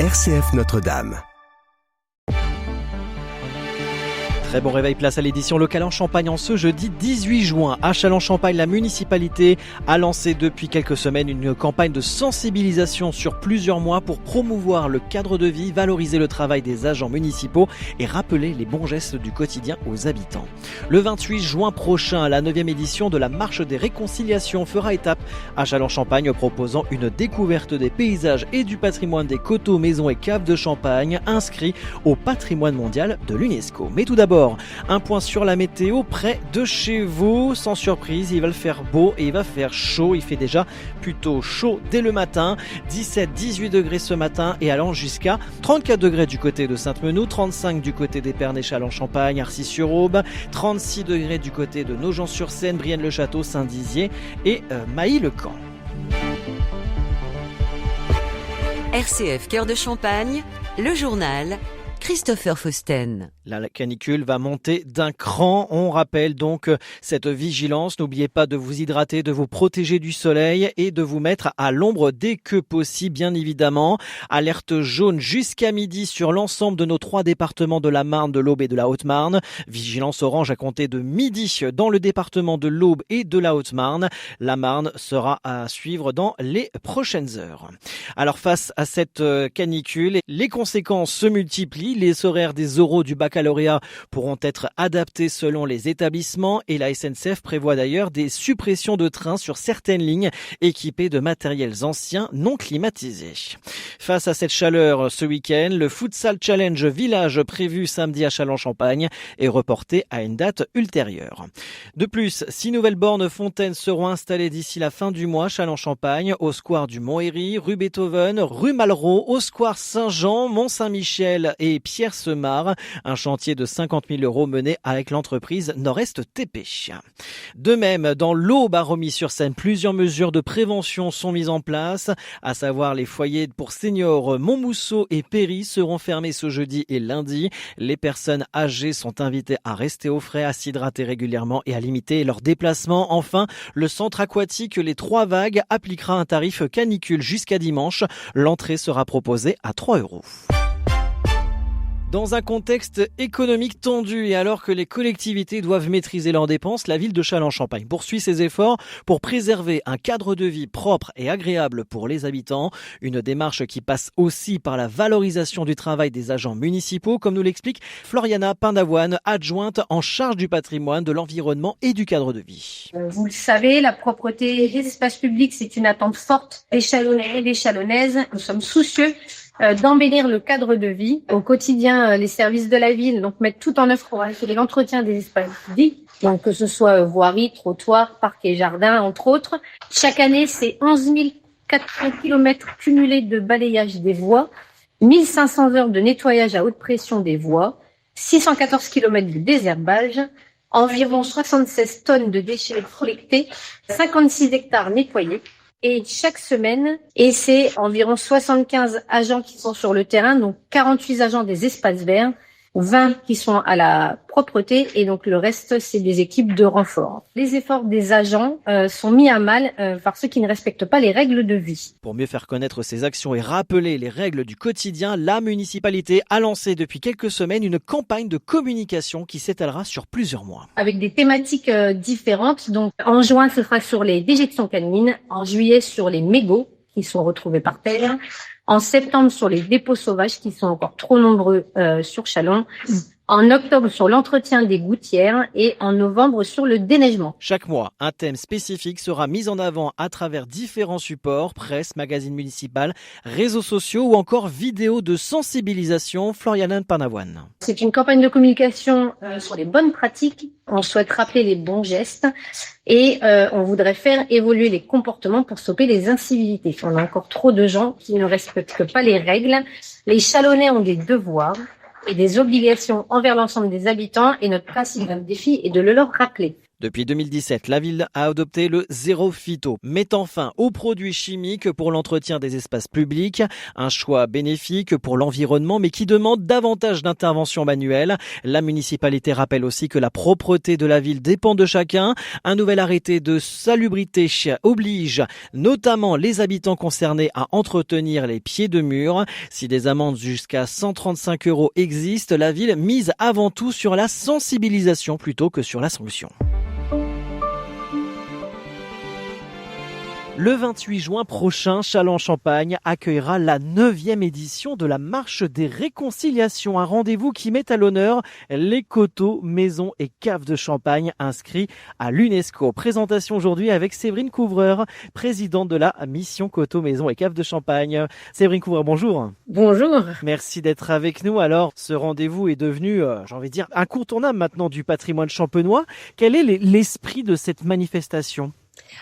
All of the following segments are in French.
RCF Notre-Dame. Très bon réveil, place à l'édition locale en Champagne en ce jeudi 18 juin. À Châlons-Champagne, la municipalité a lancé depuis quelques semaines une campagne de sensibilisation sur plusieurs mois pour promouvoir le cadre de vie, valoriser le travail des agents municipaux et rappeler les bons gestes du quotidien aux habitants. Le 28 juin prochain, la 9e édition de la Marche des Réconciliations fera étape à Châlons-Champagne, proposant une découverte des paysages et du patrimoine des coteaux, maisons et caves de Champagne inscrits au patrimoine mondial de l'UNESCO. Mais tout d'abord, un point sur la météo près de chez vous. Sans surprise, il va le faire beau et il va faire chaud. Il fait déjà plutôt chaud dès le matin. 17-18 degrés ce matin et allant jusqu'à 34 degrés du côté de Sainte-Menou, 35 du côté d'Épernay, Châlons-Champagne, Arcis-sur-Aube, 36 degrés du côté de Nogent-sur-Seine, Brienne-le-Château, Saint-Dizier et Mailly-le-Camp. RCF Cœur de Champagne, le journal Christopher Fausten. La canicule va monter d'un cran. On rappelle donc cette vigilance. N'oubliez pas de vous hydrater, de vous protéger du soleil et de vous mettre à l'ombre dès que possible, bien évidemment. Alerte jaune jusqu'à midi sur l'ensemble de nos 3 départements de la Marne, de l'Aube et de la Haute-Marne. Vigilance orange à compter de midi dans le département de l'Aube et de la Haute-Marne. La Marne sera à suivre dans les prochaines heures. Alors face à cette canicule, les conséquences se multiplient. Les horaires des oraux du baccalauréat pourront être adaptés selon les établissements et la SNCF prévoit d'ailleurs des suppressions de trains sur certaines lignes équipées de matériels anciens non climatisés. Face à cette chaleur ce week-end, le Futsal Challenge Village prévu samedi à Châlons-Champagne est reporté à une date ultérieure. De plus, 6 nouvelles bornes fontaines seront installées d'ici la fin du mois à Châlons-Champagne, au square du Mont-Héry, rue Beethoven, rue Malraux, au square Saint-Jean, Mont-Saint-Michel et Pierre-Semard, un chantier de 50 000 € mené avec l'entreprise Nord-Est TP. De même, dans l'Aube à Romilly-sur-Seine, plusieurs mesures de prévention sont mises en place, à savoir les foyers pour seniors Montmousseau et Péry seront fermés ce jeudi et lundi. Les personnes âgées sont invitées à rester au frais, à s'hydrater régulièrement et à limiter leurs déplacements. Enfin, le centre aquatique Les 3 Vagues appliquera un tarif canicule jusqu'à dimanche. L'entrée sera proposée à 3 €. Dans un contexte économique tendu et alors que les collectivités doivent maîtriser leurs dépenses, la ville de Châlons-Champagne poursuit ses efforts pour préserver un cadre de vie propre et agréable pour les habitants. Une démarche qui passe aussi par la valorisation du travail des agents municipaux, comme nous l'explique Floriana Pindavoine, adjointe en charge du patrimoine, de l'environnement et du cadre de vie. Vous le savez, la propreté des espaces publics, c'est une attente forte des Châlonnais et des Châlonnaises. Nous sommes soucieux d'embellir le cadre de vie. Au quotidien, les services de la ville mettent tout en œuvre pour assurer l'entretien des espaces publics, donc que ce soit voirie, trottoirs, parcs et jardins, entre autres. Chaque année, c'est 11 400 km cumulés de balayage des voies, 1500 heures de nettoyage à haute pression des voies, 614 km de désherbage, environ 76 tonnes de déchets collectés, 56 hectares nettoyés. Et chaque semaine, et c'est environ 75 agents qui sont sur le terrain, donc 48 agents des espaces verts, 20 qui sont à la propreté et donc le reste, c'est des équipes de renfort. Les efforts des agents sont mis à mal par ceux qui ne respectent pas les règles de vie. Pour mieux faire connaître ses actions et rappeler les règles du quotidien, la municipalité a lancé depuis quelques semaines une campagne de communication qui s'étalera sur plusieurs mois. Avec des thématiques différentes. Donc en juin, ce sera sur les déjections canines. En juillet, sur les mégots qui sont retrouvés par terre. En septembre, sur les dépôts sauvages qui sont encore trop nombreux sur Châlons. En octobre, sur l'entretien des gouttières et en novembre, sur le déneigement. Chaque mois, un thème spécifique sera mis en avant à travers différents supports, presse, magazines municipaux, réseaux sociaux ou encore vidéos de sensibilisation. Floriana Pindavoine. C'est une campagne de communication sur les bonnes pratiques. On souhaite rappeler les bons gestes et on voudrait faire évoluer les comportements pour stopper les incivilités. On a encore trop de gens qui ne respectent pas les règles. Les Châlonnais ont des devoirs et des obligations envers l'ensemble des habitants et notre principal défi est de le leur rappeler. Depuis 2017, la ville a adopté le zéro phyto, mettant fin aux produits chimiques pour l'entretien des espaces publics. Un choix bénéfique pour l'environnement, mais qui demande davantage d'intervention manuelle. La municipalité rappelle aussi que la propreté de la ville dépend de chacun. Un nouvel arrêté de salubrité oblige notamment les habitants concernés à entretenir les pieds de mur. Si des amendes jusqu'à 135 € existent, la ville mise avant tout sur la sensibilisation plutôt que sur la sanction. Le 28 juin prochain, Châlons-en-Champagne accueillera la 9e édition de la Marche des Réconciliations, un rendez-vous qui met à l'honneur les coteaux, maisons et caves de Champagne inscrits à l'UNESCO. Présentation aujourd'hui avec Séverine Couvreur, présidente de la mission Coteaux, Maisons et Caves de Champagne. Séverine Couvreur, bonjour. Bonjour. Merci d'être avec nous. Alors, ce rendez-vous est devenu, j'ai envie de dire, incontournable maintenant du patrimoine champenois. Quel est l'esprit de cette manifestation ?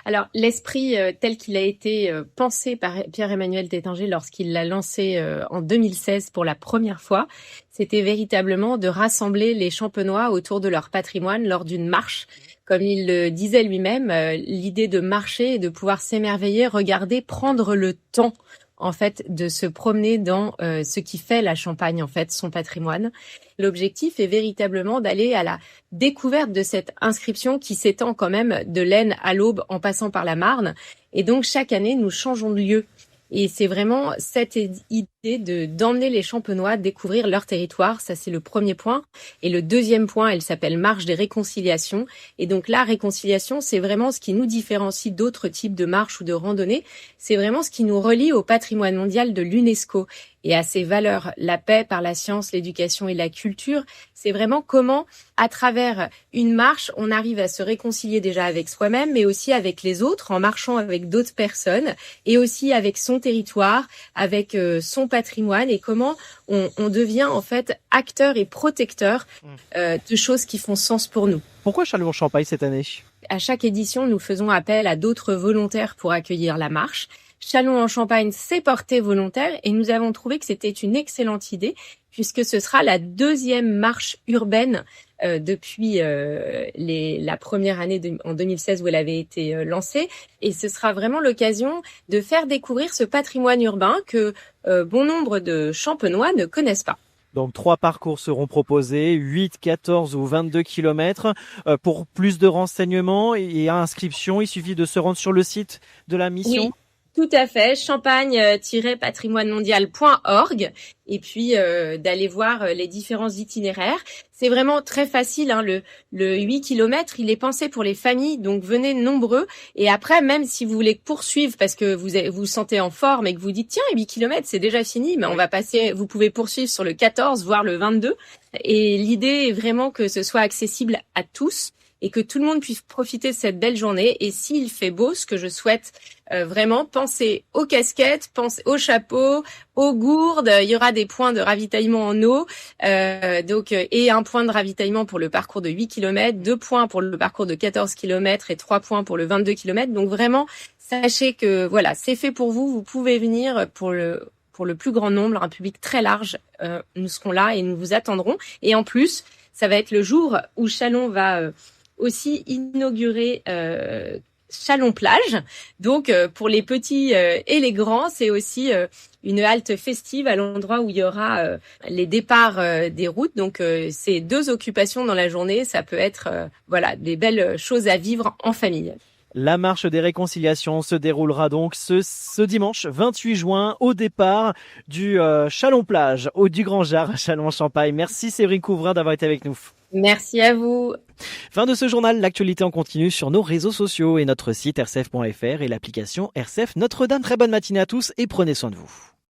Alors, l'esprit tel qu'il a été pensé par Pierre-Emmanuel Tétinger lorsqu'il l'a lancé en 2016 pour la première fois, c'était véritablement de rassembler les Champenois autour de leur patrimoine lors d'une marche. Comme il le disait lui-même, l'idée de marcher et de pouvoir s'émerveiller, regarder, prendre le temps en fait de se promener dans ce qui fait la Champagne, en fait, son patrimoine. L'objectif est véritablement d'aller à la découverte de cette inscription qui s'étend quand même de l'Aisne à l'Aube en passant par la Marne. Et donc, chaque année, nous changeons de lieu. Et c'est vraiment cette idée d'emmener les Champenois découvrir leur territoire. Ça, c'est le premier point. Et le deuxième point, elle s'appelle Marche des Réconciliations. Et donc, la réconciliation, c'est vraiment ce qui nous différencie d'autres types de marches ou de randonnées. C'est vraiment ce qui nous relie au patrimoine mondial de l'UNESCO et à ses valeurs, la paix par la science, l'éducation et la culture. C'est vraiment comment, à travers une marche, on arrive à se réconcilier déjà avec soi-même, mais aussi avec les autres, en marchant avec d'autres personnes, et aussi avec son territoire, avec son patrimoine, et comment on devient en fait acteur et protecteur de choses qui font sens pour nous. Pourquoi Châlons-en-Champagne cette année ? À chaque édition, nous faisons appel à d'autres volontaires pour accueillir la marche. Châlons-en-Champagne s'est porté volontaire et nous avons trouvé que c'était une excellente idée puisque ce sera la 2e marche urbaine depuis la première année en 2016 où elle avait été lancée. Et ce sera vraiment l'occasion de faire découvrir ce patrimoine urbain que bon nombre de Champenois ne connaissent pas. Donc 3 parcours seront proposés, 8, 14 ou 22 kilomètres. Pour plus de renseignements et inscription, il suffit de se rendre sur le site de la mission. Oui. Tout à fait, champagne-patrimoinemondial.org et puis d'aller voir les différents itinéraires. C'est vraiment très facile, hein, le 8 km, il est pensé pour les familles, donc venez nombreux. Et après, même si vous voulez poursuivre parce que vous vous sentez en forme et que vous dites tiens, 8 km, c'est déjà fini, mais on va passer, vous pouvez poursuivre sur le 14, voire le 22. Et l'idée est vraiment que ce soit accessible à tous et que tout le monde puisse profiter de cette belle journée. Et s'il fait beau, ce que je souhaite vraiment, pensez aux casquettes, pensez aux chapeaux, aux gourdes. Il y aura des points de ravitaillement en eau, et un point de ravitaillement pour le parcours de 8 km, 2 points pour le parcours de 14 km et 3 points pour le 22 km. Donc vraiment, sachez que voilà, c'est fait pour vous. Vous pouvez venir pour le plus grand nombre, un public très large. Nous serons là et nous vous attendrons. Et en plus, ça va être le jour où Châlons va aussi inaugurer Châlons-Plage. Donc, pour les petits et les grands, c'est aussi une halte festive à l'endroit où il y aura les départs des routes. Donc, c'est 2 occupations dans la journée. Ça peut être des belles choses à vivre en famille. La marche des réconciliations se déroulera donc ce dimanche 28 juin au départ du Châlons-Plage, du Grand Jard à Châlons-en-Champagne. Merci Séverine Couvreur d'avoir été avec nous. Merci à vous. Fin de ce journal, l'actualité en continu sur nos réseaux sociaux et notre site rcf.fr et l'application RCF Notre-Dame. Très bonne matinée à tous et prenez soin de vous.